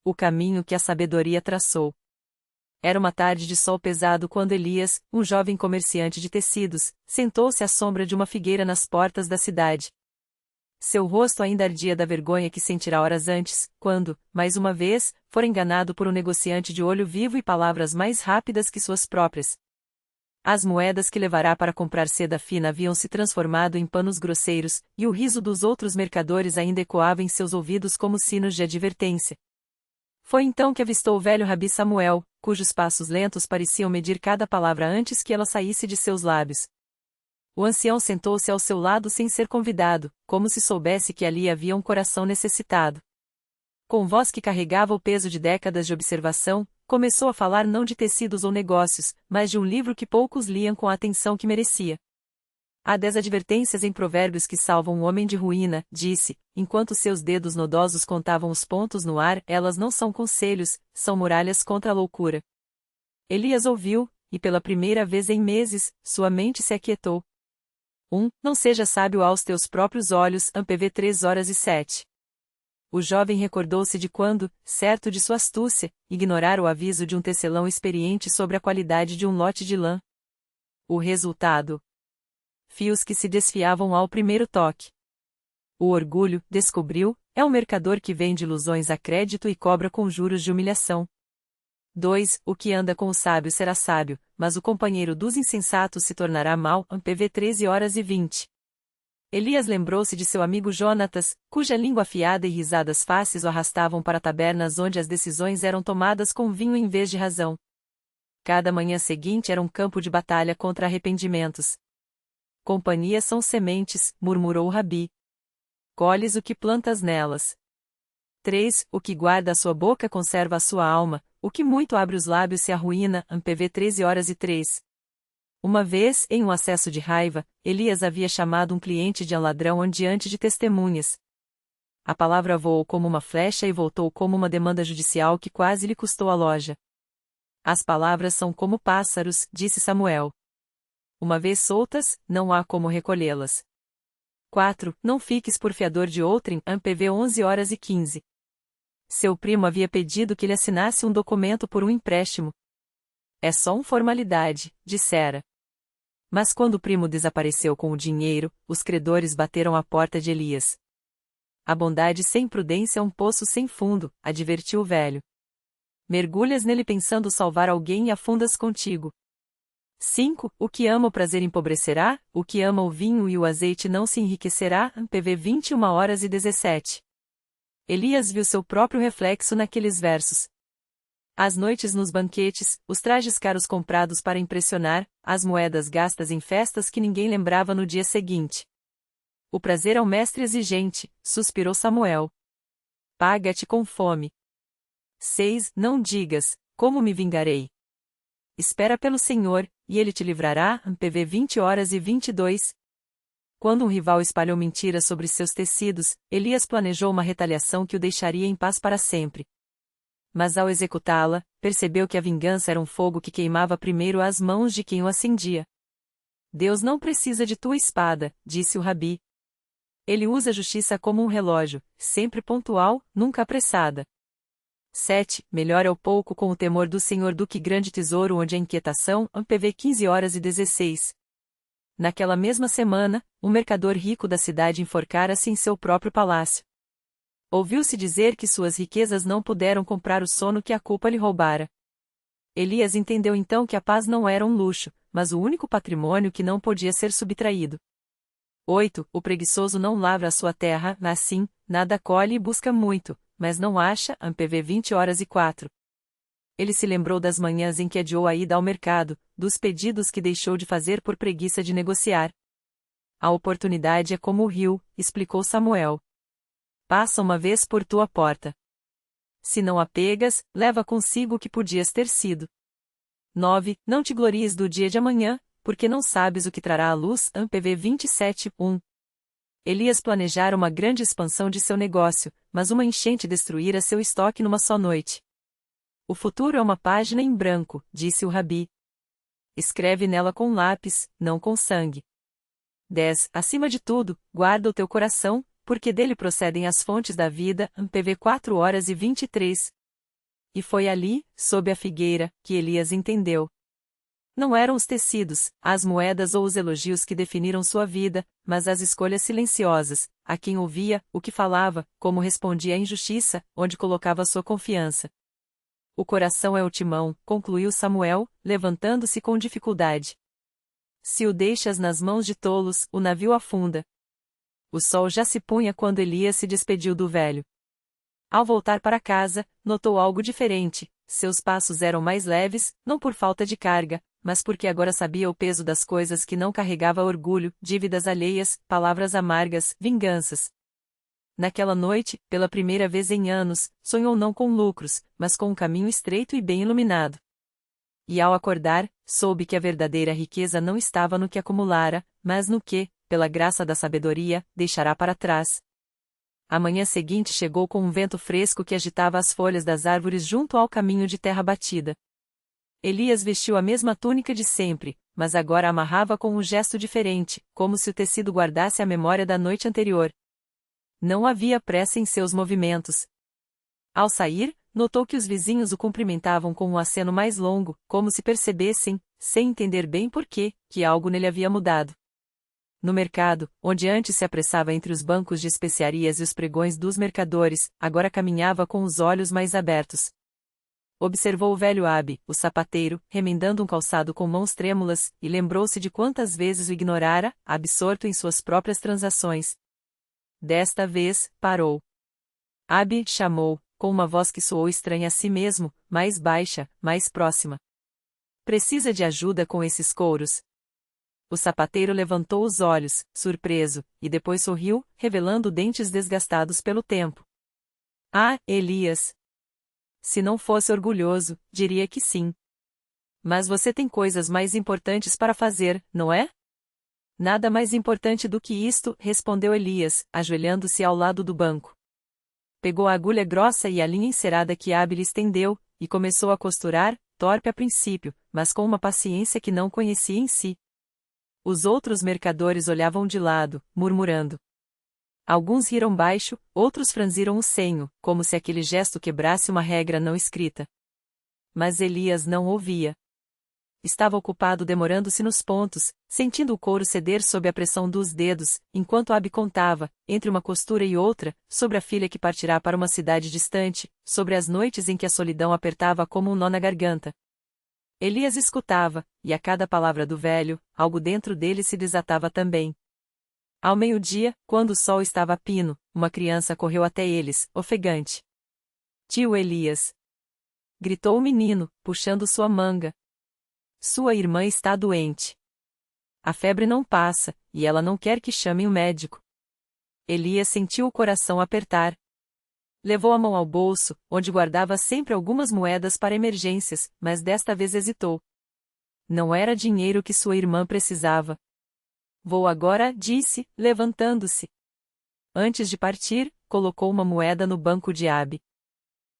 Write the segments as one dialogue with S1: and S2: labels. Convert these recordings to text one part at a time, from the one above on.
S1: o caminho que a sabedoria traçou. Era uma tarde de sol pesado quando Elias, um jovem comerciante de tecidos, sentou-se à sombra de uma figueira nas portas da cidade. Seu rosto ainda ardia da vergonha que sentira horas antes, quando, mais uma vez, fora enganado por um negociante de olho vivo e palavras mais rápidas que suas próprias. As moedas que levará para comprar seda fina haviam se transformado em panos grosseiros, e o riso dos outros mercadores ainda ecoava em seus ouvidos como sinos de advertência. Foi então que avistou o velho Rabi Samuel, cujos passos lentos pareciam medir cada palavra antes que ela saísse de seus lábios. O ancião sentou-se ao seu lado sem ser convidado, como se soubesse que ali havia um coração necessitado. Com voz que carregava o peso de décadas de observação, começou a falar não de tecidos ou negócios, mas de um livro que poucos liam com a atenção que merecia. Há 10 advertências em Provérbios que salvam o homem de ruína, disse, enquanto seus dedos nodosos contavam os pontos no ar, elas não são conselhos, são muralhas contra a loucura. Elias ouviu, e pela primeira vez em meses, sua mente se aquietou. Não seja sábio aos teus próprios olhos, AMPV 3:07. O jovem recordou-se de quando, certo de sua astúcia, ignorara o aviso de um tecelão experiente sobre a qualidade de um lote de lã. O resultado: fios que se desfiavam ao primeiro toque. O orgulho, descobriu, é um mercador que vende ilusões a crédito e cobra com juros de humilhação. 2. O que anda com o sábio será sábio, mas o companheiro dos insensatos se tornará mau. AMPV 13:20. Elias lembrou-se de seu amigo Jonatas, cuja língua afiada e risadas faces o arrastavam para tabernas onde as decisões eram tomadas com vinho em vez de razão. Cada manhã seguinte era um campo de batalha contra arrependimentos. Companhias são sementes, murmurou o Rabi. Colhes o que plantas nelas. 3. O que guarda a sua boca conserva a sua alma, o que muito abre os lábios se arruína. AMPV 13:03. Uma vez, em um acesso de raiva, Elias havia chamado um cliente de ladrão diante de testemunhas. A palavra voou como uma flecha e voltou como uma demanda judicial que quase lhe custou a loja. As palavras são como pássaros, disse Samuel. Uma vez soltas, não há como recolhê-las. 4. Não fiques por fiador de outrem. AMPV 11:15. Seu primo havia pedido que lhe assinasse um documento por um empréstimo. É só uma formalidade, dissera. Mas quando o primo desapareceu com o dinheiro, os credores bateram à porta de Elias. A bondade sem prudência é um poço sem fundo, advertiu o velho. Mergulhas nele pensando salvar alguém e afundas contigo. 5. O que ama o prazer empobrecerá, o que ama o vinho e o azeite não se enriquecerá. AMPV 21:17. Elias viu seu próprio reflexo naqueles versos. As noites nos banquetes, os trajes caros comprados para impressionar, as moedas gastas em festas que ninguém lembrava no dia seguinte. O prazer é um mestre exigente, suspirou Samuel. Paga-te com fome. 6. Não digas, como me vingarei? Espera pelo Senhor, e ele te livrará. AMPV 20:22. Quando um rival espalhou mentiras sobre seus tecidos, Elias planejou uma retaliação que o deixaria em paz para sempre. Mas ao executá-la, percebeu que a vingança era um fogo que queimava primeiro as mãos de quem o acendia. Deus não precisa de tua espada, disse o Rabi. Ele usa a justiça como um relógio, sempre pontual, nunca apressada. 7. Melhor é o pouco com o temor do Senhor do que grande tesouro onde a inquietação. AMPV 15:16. Naquela mesma semana, um mercador rico da cidade enforcara-se em seu próprio palácio. Ouviu-se dizer que suas riquezas não puderam comprar o sono que a culpa lhe roubara. Elias entendeu então que a paz não era um luxo, mas o único patrimônio que não podia ser subtraído. 8. O preguiçoso não lavra a sua terra, assim, nada colhe e busca muito, mas não acha. AMPV 20:04. Ele se lembrou das manhãs em que adiou a ida ao mercado, dos pedidos que deixou de fazer por preguiça de negociar. A oportunidade é como o rio, explicou Samuel. Passa uma vez por tua porta. Se não a pegas, leva consigo o que podias ter sido. 9. Não te glories do dia de amanhã, porque não sabes o que trará a luz. AMPV 27:1. Elias planejara uma grande expansão de seu negócio, mas uma enchente destruíra seu estoque numa só noite. O futuro é uma página em branco, disse o Rabi. Escreve nela com lápis, não com sangue. 10. Acima de tudo, guarda o teu coração, porque dele procedem as fontes da vida. AMPV 4:23. E foi ali, sob a figueira, que Elias entendeu. Não eram os tecidos, as moedas ou os elogios que definiram sua vida, mas as escolhas silenciosas, a quem ouvia, o que falava, como respondia à injustiça, onde colocava sua confiança. O coração é o timão, concluiu Samuel, levantando-se com dificuldade. Se o deixas nas mãos de tolos, o navio afunda. O sol já se punha quando Elias se despediu do velho. Ao voltar para casa, notou algo diferente. Seus passos eram mais leves, não por falta de carga, mas porque agora sabia o peso das coisas que não carregava: orgulho, dívidas alheias, palavras amargas, vinganças. Naquela noite, pela primeira vez em anos, sonhou não com lucros, mas com um caminho estreito e bem iluminado. E ao acordar, soube que a verdadeira riqueza não estava no que acumulara, mas no que, pela graça da sabedoria, deixará para trás. A manhã seguinte chegou com um vento fresco que agitava as folhas das árvores junto ao caminho de terra batida. Elias vestiu a mesma túnica de sempre, mas agora a amarrava com um gesto diferente, como se o tecido guardasse a memória da noite anterior. Não havia pressa em seus movimentos. Ao sair, notou que os vizinhos o cumprimentavam com um aceno mais longo, como se percebessem, sem entender bem por quê, que algo nele havia mudado. No mercado, onde antes se apressava entre os bancos de especiarias e os pregões dos mercadores, agora caminhava com os olhos mais abertos. Observou o velho Abi, o sapateiro, remendando um calçado com mãos trêmulas, e lembrou-se de quantas vezes o ignorara, absorto em suas próprias transações. Desta vez, parou. Abi chamou, com uma voz que soou estranha a si mesmo, mais baixa, mais próxima. Precisa de ajuda com esses couros? O sapateiro levantou os olhos, surpreso, e depois sorriu, revelando dentes desgastados pelo tempo. Ah, Elias! Se não fosse orgulhoso, diria que sim. Mas você tem coisas mais importantes para fazer, não é? Nada mais importante do que isto, respondeu Elias, ajoelhando-se ao lado do banco. Pegou a agulha grossa e a linha encerada que Abi lhe estendeu, e começou a costurar, torpe a princípio, mas com uma paciência que não conhecia em si. Os outros mercadores olhavam de lado, murmurando. Alguns riram baixo, outros franziram o senho, como se aquele gesto quebrasse uma regra não escrita. Mas Elias não ouvia. Estava ocupado demorando-se nos pontos, sentindo o couro ceder sob a pressão dos dedos, enquanto Abi contava, entre uma costura e outra, sobre a filha que partirá para uma cidade distante, sobre as noites em que a solidão apertava como um nó na garganta. Elias escutava, e a cada palavra do velho, algo dentro dele se desatava também. Ao meio-dia, quando o sol estava a pino, uma criança correu até eles, ofegante. Tio Elias! Gritou o menino, puxando sua manga. Sua irmã está doente. A febre não passa, e ela não quer que chamem o médico. Elias sentiu o coração apertar. Levou a mão ao bolso, onde guardava sempre algumas moedas para emergências, mas desta vez hesitou. Não era dinheiro que sua irmã precisava. Vou agora, disse, levantando-se. Antes de partir, colocou uma moeda no banco de Abi.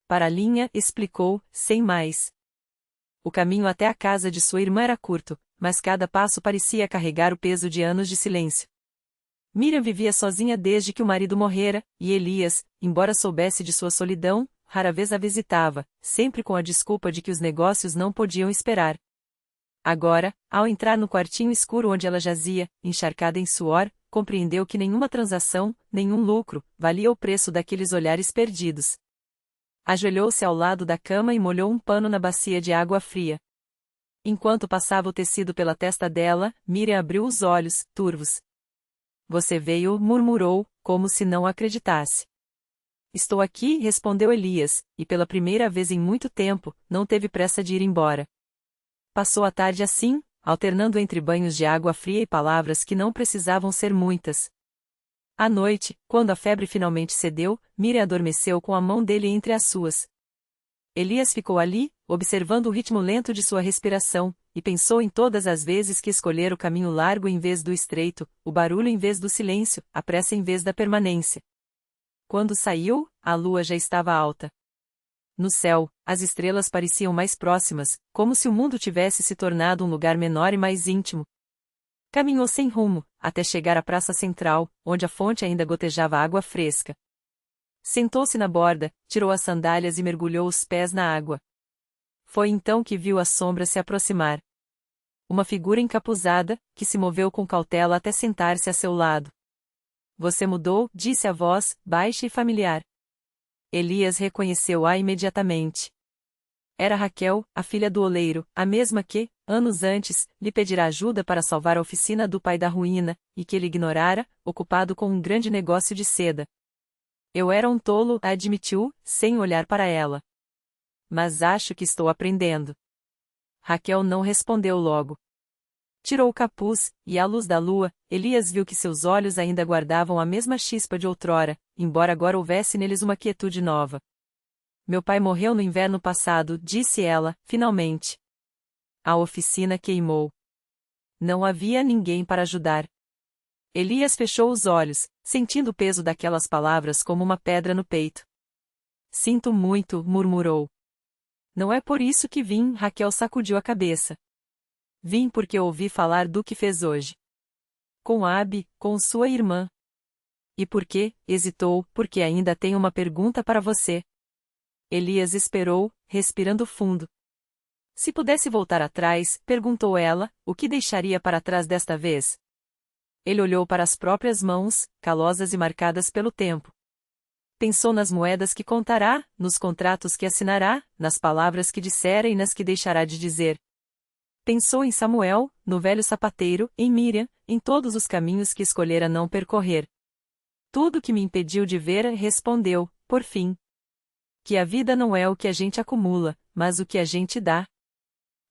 S1: Para a linha, explicou, sem mais. O caminho até a casa de sua irmã era curto, mas cada passo parecia carregar o peso de anos de silêncio. Miriam vivia sozinha desde que o marido morrera, e Elias, embora soubesse de sua solidão, rara vez a visitava, sempre com a desculpa de que os negócios não podiam esperar. Agora, ao entrar no quartinho escuro onde ela jazia, encharcada em suor, compreendeu que nenhuma transação, nenhum lucro, valia o preço daqueles olhares perdidos. Ajoelhou-se ao lado da cama e molhou um pano na bacia de água fria. Enquanto passava o tecido pela testa dela, Miriam abriu os olhos, turvos. Você veio, murmurou, como se não acreditasse. Estou aqui, respondeu Elias, e pela primeira vez em muito tempo, não teve pressa de ir embora. Passou a tarde assim, alternando entre banhos de água fria e palavras que não precisavam ser muitas. À noite, quando a febre finalmente cedeu, Miriam adormeceu com a mão dele entre as suas. Elias ficou ali, observando o ritmo lento de sua respiração, e pensou em todas as vezes que escolhera o caminho largo em vez do estreito, o barulho em vez do silêncio, a pressa em vez da permanência. Quando saiu, a lua já estava alta. No céu, as estrelas pareciam mais próximas, como se o mundo tivesse se tornado um lugar menor e mais íntimo. Caminhou sem rumo, até chegar à praça central, onde a fonte ainda gotejava água fresca. Sentou-se na borda, tirou as sandálias e mergulhou os pés na água. Foi então que viu a sombra se aproximar. Uma figura encapuzada, que se moveu com cautela até sentar-se a seu lado. Você mudou, disse a voz, baixa e familiar. Elias reconheceu-a imediatamente. Era Raquel, a filha do oleiro, a mesma que, anos antes, lhe pedira ajuda para salvar a oficina do pai da ruína, e que ele ignorara, ocupado com um grande negócio de seda. Eu era um tolo, admitiu, sem olhar para ela. Mas acho que estou aprendendo. Raquel não respondeu logo. Tirou o capuz, e à luz da lua, Elias viu que seus olhos ainda guardavam a mesma chispa de outrora, embora agora houvesse neles uma quietude nova. Meu pai morreu no inverno passado, disse ela, finalmente. A oficina queimou. Não havia ninguém para ajudar. Elias fechou os olhos, sentindo o peso daquelas palavras como uma pedra no peito. Sinto muito, murmurou. Não é por isso que vim, Raquel sacudiu a cabeça. Vim porque ouvi falar do que fez hoje. Com Abi, com sua irmã. E por quê? Hesitou, porque ainda tenho uma pergunta para você. Elias esperou, respirando fundo. Se pudesse voltar atrás, perguntou ela, o que deixaria para trás desta vez? Ele olhou para as próprias mãos, calosas e marcadas pelo tempo. Pensou nas moedas que contará, nos contratos que assinará, nas palavras que dissera e nas que deixará de dizer. Pensou em Samuel, no velho sapateiro, em Miriam, em todos os caminhos que escolhera não percorrer. Tudo que me impediu de ver, respondeu, por fim. Que a vida não é o que a gente acumula, mas o que a gente dá.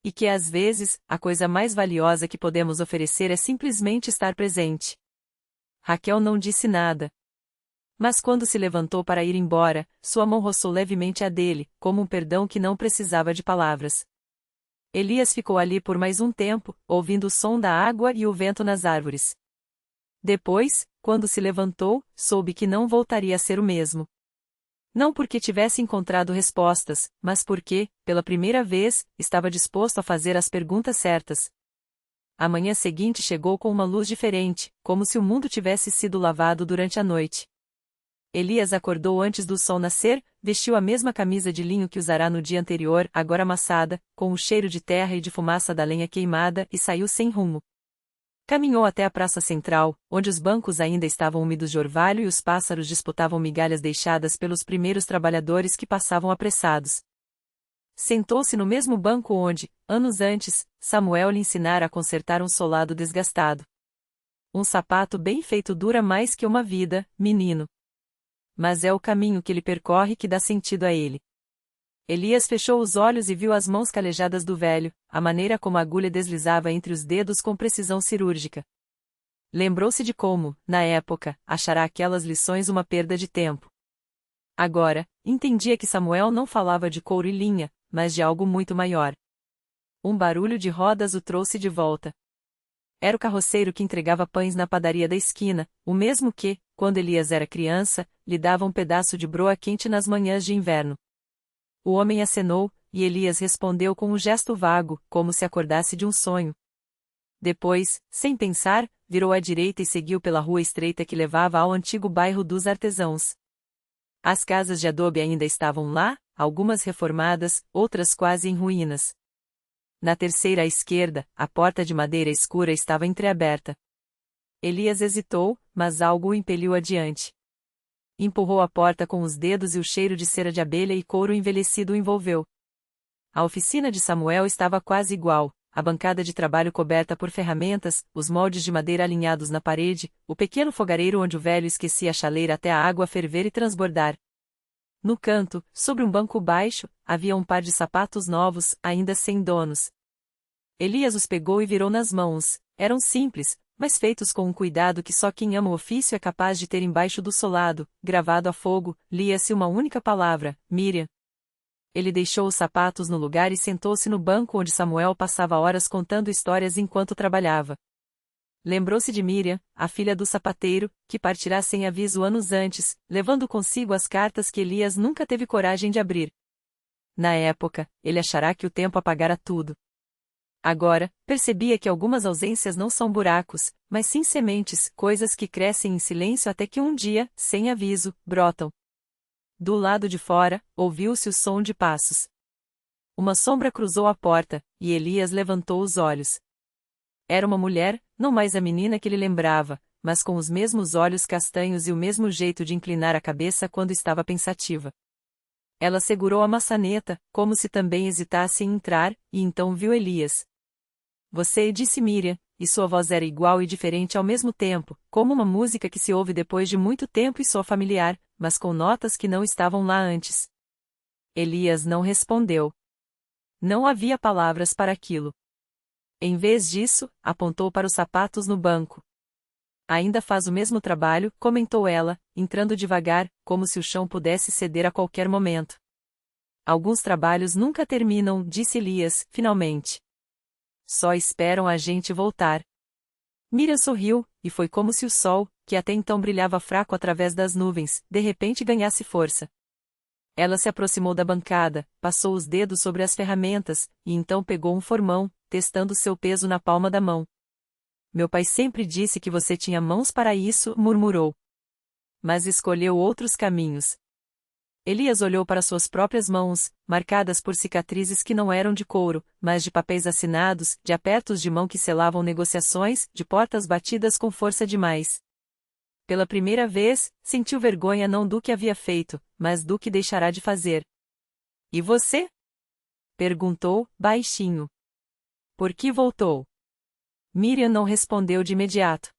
S1: E que às vezes, a coisa mais valiosa que podemos oferecer é simplesmente estar presente. Raquel não disse nada. Mas quando se levantou para ir embora, sua mão roçou levemente a dele, como um perdão que não precisava de palavras. Elias ficou ali por mais um tempo, ouvindo o som da água e o vento nas árvores. Depois, quando se levantou, soube que não voltaria a ser o mesmo. Não porque tivesse encontrado respostas, mas porque, pela primeira vez, estava disposto a fazer as perguntas certas. A manhã seguinte chegou com uma luz diferente, como se o mundo tivesse sido lavado durante a noite. Elias acordou antes do sol nascer, vestiu a mesma camisa de linho que usará no dia anterior, agora amassada, com o cheiro de terra e de fumaça da lenha queimada, e saiu sem rumo. Caminhou até a praça central, onde os bancos ainda estavam úmidos de orvalho e os pássaros disputavam migalhas deixadas pelos primeiros trabalhadores que passavam apressados. Sentou-se no mesmo banco onde, anos antes, Samuel lhe ensinara a consertar um solado desgastado. Um sapato bem feito dura mais que uma vida, menino. Mas é o caminho que ele percorre que dá sentido a ele. Elias fechou os olhos e viu as mãos calejadas do velho, a maneira como a agulha deslizava entre os dedos com precisão cirúrgica. Lembrou-se de como, na época, achará aquelas lições uma perda de tempo. Agora, entendia que Samuel não falava de couro e linha, mas de algo muito maior. Um barulho de rodas o trouxe de volta. Era o carroceiro que entregava pães na padaria da esquina, o mesmo que, quando Elias era criança, lhe dava um pedaço de broa quente nas manhãs de inverno. O homem acenou, e Elias respondeu com um gesto vago, como se acordasse de um sonho. Depois, sem pensar, virou à direita e seguiu pela rua estreita que levava ao antigo bairro dos artesãos. As casas de adobe ainda estavam lá, algumas reformadas, outras quase em ruínas. Na terceira à esquerda, a porta de madeira escura estava entreaberta. Elias hesitou, mas algo o impeliu adiante. Empurrou a porta com os dedos e o cheiro de cera de abelha e couro envelhecido o envolveu. A oficina de Samuel estava quase igual, a bancada de trabalho coberta por ferramentas, os moldes de madeira alinhados na parede, o pequeno fogareiro onde o velho esquecia a chaleira até a água ferver e transbordar. No canto, sobre um banco baixo, havia um par de sapatos novos, ainda sem donos. Elias os pegou e virou nas mãos. Eram simples, mas feitos com um cuidado que só quem ama o ofício é capaz de ter embaixo do solado, gravado a fogo, lia-se uma única palavra, Miriam. Ele deixou os sapatos no lugar e sentou-se no banco onde Samuel passava horas contando histórias enquanto trabalhava. Lembrou-se de Miriam, a filha do sapateiro, que partirá sem aviso anos antes, levando consigo as cartas que Elias nunca teve coragem de abrir. Na época, ele achará que o tempo apagara tudo. Agora, percebia que algumas ausências não são buracos, mas sim sementes, coisas que crescem em silêncio até que um dia, sem aviso, brotam. Do lado de fora, ouviu-se o som de passos. Uma sombra cruzou a porta, e Elias levantou os olhos. Era uma mulher, não mais a menina que ele lembrava, mas com os mesmos olhos castanhos e o mesmo jeito de inclinar a cabeça quando estava pensativa. Ela segurou a maçaneta, como se também hesitasse em entrar, e então viu Elias. Você, disse Miriam, e sua voz era igual e diferente ao mesmo tempo, como uma música que se ouve depois de muito tempo e soa familiar, mas com notas que não estavam lá antes. Elias não respondeu. Não havia palavras para aquilo. Em vez disso, apontou para os sapatos no banco. Ainda faz o mesmo trabalho, comentou ela, entrando devagar, como se o chão pudesse ceder a qualquer momento. Alguns trabalhos nunca terminam, disse Elias, finalmente. Só esperam a gente voltar. Miriam sorriu, e foi como se o sol, que até então brilhava fraco através das nuvens, de repente ganhasse força. Ela se aproximou da bancada, passou os dedos sobre as ferramentas, e então pegou um formão, testando seu peso na palma da mão. Meu pai sempre disse que você tinha mãos para isso, murmurou. Mas escolheu outros caminhos. Elias olhou para suas próprias mãos, marcadas por cicatrizes que não eram de couro, mas de papéis assinados, de apertos de mão que selavam negociações, de portas batidas com força demais. Pela primeira vez, sentiu vergonha não do que havia feito, mas do que deixará de fazer. E você? Perguntou, baixinho. Por que voltou? Miriam não respondeu de imediato.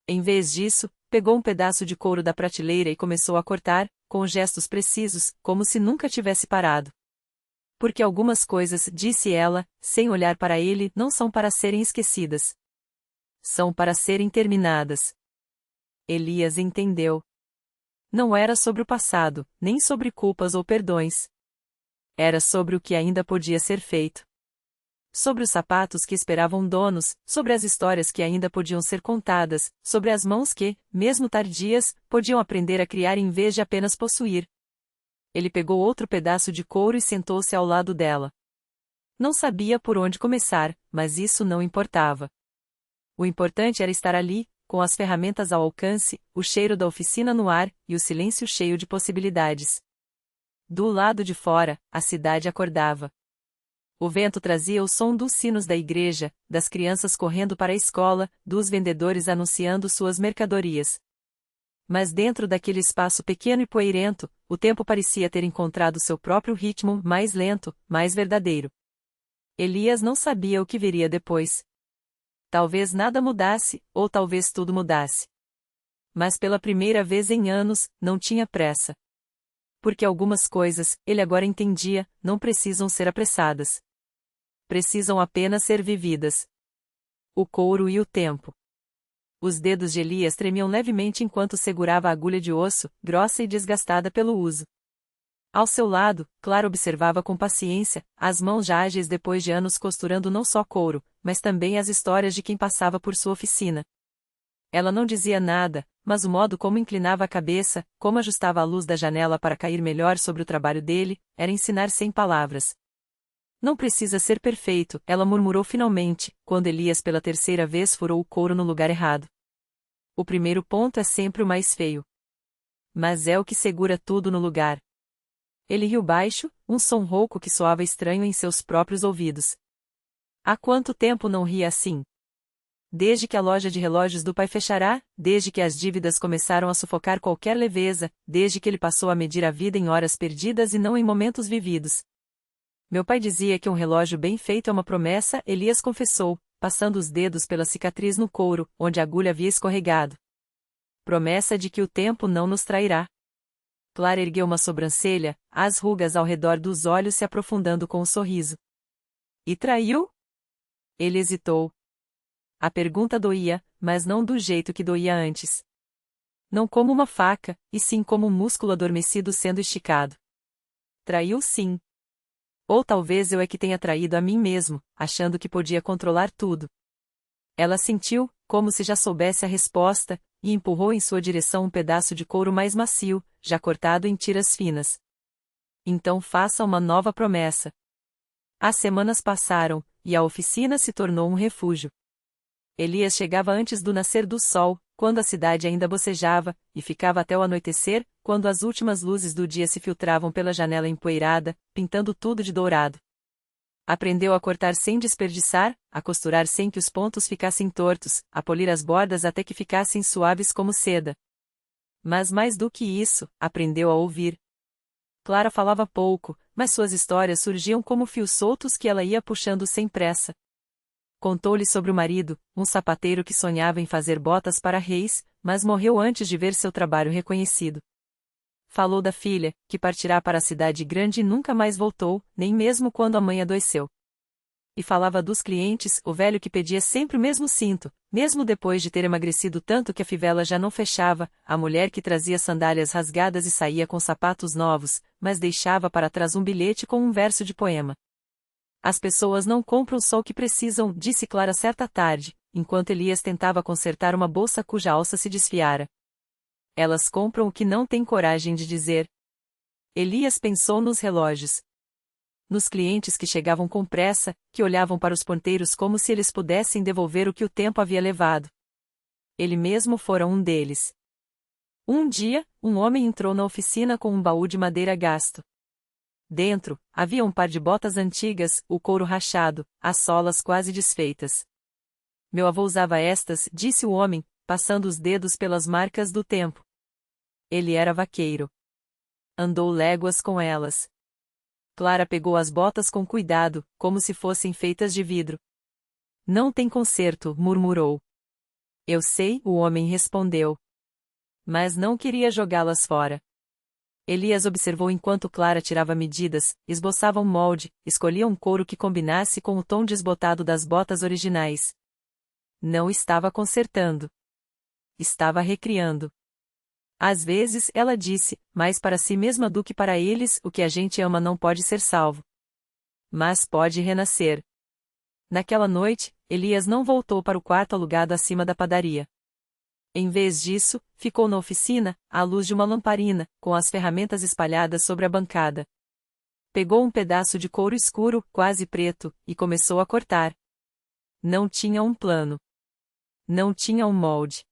S1: Em vez disso, pegou um pedaço de couro da prateleira e começou a cortar, com gestos precisos, como se nunca tivesse parado. Porque algumas coisas, disse ela, sem olhar para ele, não são para serem esquecidas. São para serem terminadas. Elias entendeu. Não era sobre o passado, nem sobre culpas ou perdões. Era sobre o que ainda podia ser feito. Sobre os sapatos que esperavam donos, sobre as histórias que ainda podiam ser contadas, sobre as mãos que, mesmo tardias, podiam aprender a criar em vez de apenas possuir. Ele pegou outro pedaço de couro e sentou-se ao lado dela. Não sabia por onde começar, mas isso não importava. O importante era estar ali, com as ferramentas ao alcance, o cheiro da oficina no ar, e o silêncio cheio de possibilidades. Do lado de fora, a cidade acordava. O vento trazia o som dos sinos da igreja, das crianças correndo para a escola, dos vendedores anunciando suas mercadorias. Mas dentro daquele espaço pequeno e poeirento, o tempo parecia ter encontrado seu próprio ritmo, mais lento, mais verdadeiro. Elias não sabia o que viria depois. Talvez nada mudasse, ou talvez tudo mudasse. Mas pela primeira vez em anos, não tinha pressa. Porque algumas coisas, ele agora entendia, não precisam ser apressadas. Precisam apenas ser vividas. O couro e o tempo. Os dedos de Elias tremiam levemente enquanto segurava a agulha de osso, grossa e desgastada pelo uso. Ao seu lado, Clara observava com paciência, as mãos já ágeis depois de anos costurando não só couro, mas também as histórias de quem passava por sua oficina. Ela não dizia nada, mas o modo como inclinava a cabeça, como ajustava a luz da janela para cair melhor sobre o trabalho dele, era ensinar sem palavras. Não precisa ser perfeito, ela murmurou finalmente, quando Elias pela terceira vez furou o couro no lugar errado. O primeiro ponto é sempre o mais feio. Mas é o que segura tudo no lugar. Ele riu baixo, um som rouco que soava estranho em seus próprios ouvidos. Há quanto tempo não ria assim? Desde que a loja de relógios do pai fechará, desde que as dívidas começaram a sufocar qualquer leveza, desde que ele passou a medir a vida em horas perdidas e não em momentos vividos. Meu pai dizia que um relógio bem feito é uma promessa, Elias confessou, passando os dedos pela cicatriz no couro, onde a agulha havia escorregado. Promessa de que o tempo não nos trairá. Clara ergueu uma sobrancelha, as rugas ao redor dos olhos se aprofundando com o sorriso. E traiu? Ele hesitou. A pergunta doía, mas não do jeito que doía antes. Não como uma faca, e sim como um músculo adormecido sendo esticado. Traiu sim. Ou talvez eu é que tenha traído a mim mesmo, achando que podia controlar tudo. Ela sentiu, como se já soubesse a resposta, e empurrou em sua direção um pedaço de couro mais macio, já cortado em tiras finas. Então faça uma nova promessa. As semanas passaram, e a oficina se tornou um refúgio. Elias chegava antes do nascer do sol, quando a cidade ainda bocejava, e ficava até o anoitecer, quando as últimas luzes do dia se filtravam pela janela empoeirada, pintando tudo de dourado. Aprendeu a cortar sem desperdiçar, a costurar sem que os pontos ficassem tortos, a polir as bordas até que ficassem suaves como seda. Mas mais do que isso, aprendeu a ouvir. Clara falava pouco, mas suas histórias surgiam como fios soltos que ela ia puxando sem pressa. Contou-lhe sobre o marido, um sapateiro que sonhava em fazer botas para reis, mas morreu antes de ver seu trabalho reconhecido. Falou da filha, que partirá para a cidade grande e nunca mais voltou, nem mesmo quando a mãe adoeceu. E falava dos clientes, o velho que pedia sempre o mesmo cinto, mesmo depois de ter emagrecido tanto que a fivela já não fechava, a mulher que trazia sandálias rasgadas e saía com sapatos novos, mas deixava para trás um bilhete com um verso de poema. As pessoas não compram só o que precisam, disse Clara certa tarde, enquanto Elias tentava consertar uma bolsa cuja alça se desfiara. Elas compram o que não têm coragem de dizer. Elias pensou nos relógios. Nos clientes que chegavam com pressa, que olhavam para os ponteiros como se eles pudessem devolver o que o tempo havia levado. Ele mesmo fora um deles. Um dia, um homem entrou na oficina com um baú de madeira gasto. Dentro, havia um par de botas antigas, o couro rachado, as solas quase desfeitas. Meu avô usava estas, disse o homem, passando os dedos pelas marcas do tempo. Ele era vaqueiro. Andou léguas com elas. Clara pegou as botas com cuidado, como se fossem feitas de vidro. Não tem conserto, murmurou. Eu sei, o homem respondeu. Mas não queria jogá-las fora. Elias observou enquanto Clara tirava medidas, esboçava um molde, escolhia um couro que combinasse com o tom desbotado das botas originais. Não estava consertando. Estava recriando. Às vezes, ela disse, mais para si mesma do que para eles, o que a gente ama não pode ser salvo. Mas pode renascer. Naquela noite, Elias não voltou para o quarto alugado acima da padaria. Em vez disso, ficou na oficina, à luz de uma lamparina, com as ferramentas espalhadas sobre a bancada. Pegou um pedaço de couro escuro, quase preto, e começou a cortar. Não tinha um plano. Não tinha um molde.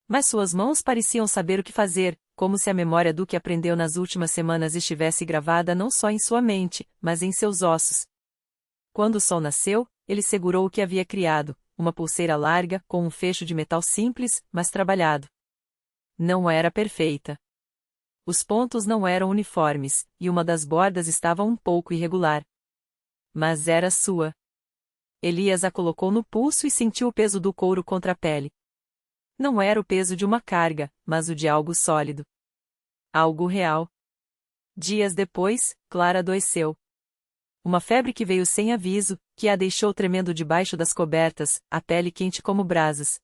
S1: Mas suas mãos pareciam saber o que fazer, como se a memória do que aprendeu nas últimas semanas estivesse gravada não só em sua mente, mas em seus ossos. Quando o sol nasceu, ele segurou o que havia criado, uma pulseira larga, com um fecho de metal simples, mas trabalhado. Não era perfeita. Os pontos não eram uniformes, e uma das bordas estava um pouco irregular. Mas era sua. Elias a colocou no pulso e sentiu o peso do couro contra a pele. Não era o peso de uma carga, mas o de algo sólido. Algo real. Dias depois, Clara adoeceu. Uma febre que veio sem aviso, que a deixou tremendo debaixo das cobertas, a pele quente como brasas.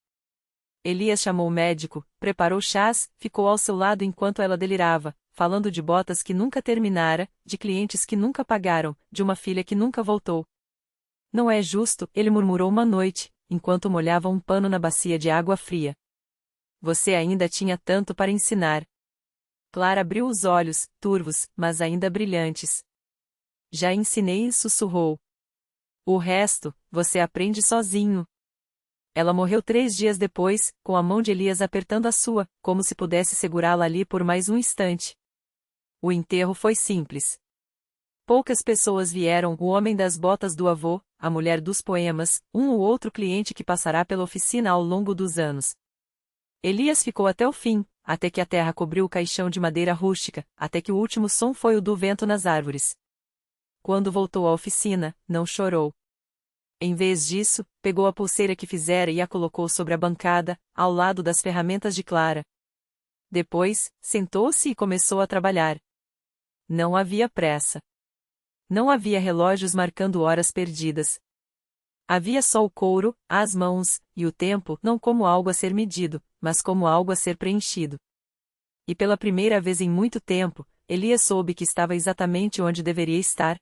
S1: Elias chamou o médico, preparou chás, ficou ao seu lado enquanto ela delirava, falando de botas que nunca terminara, de clientes que nunca pagaram, de uma filha que nunca voltou. Não é justo, ele murmurou uma noite, enquanto molhava um pano na bacia de água fria. Você ainda tinha tanto para ensinar. Clara abriu os olhos, turvos, mas ainda brilhantes. Já ensinei, sussurrou. O resto, você aprende sozinho. Ela morreu 3 dias depois, com a mão de Elias apertando a sua, como se pudesse segurá-la ali por mais um instante. O enterro foi simples. Poucas pessoas vieram, o homem das botas do avô, a mulher dos poemas, um ou outro cliente que passará pela oficina ao longo dos anos. Elias ficou até o fim, até que a terra cobriu o caixão de madeira rústica, até que o último som foi o do vento nas árvores. Quando voltou à oficina, não chorou. Em vez disso, pegou a pulseira que fizera e a colocou sobre a bancada, ao lado das ferramentas de Clara. Depois, sentou-se e começou a trabalhar. Não havia pressa. Não havia relógios marcando horas perdidas. Havia só o couro, as mãos, e o tempo não como algo a ser medido, mas como algo a ser preenchido. E pela primeira vez em muito tempo, Elias soube que estava exatamente onde deveria estar,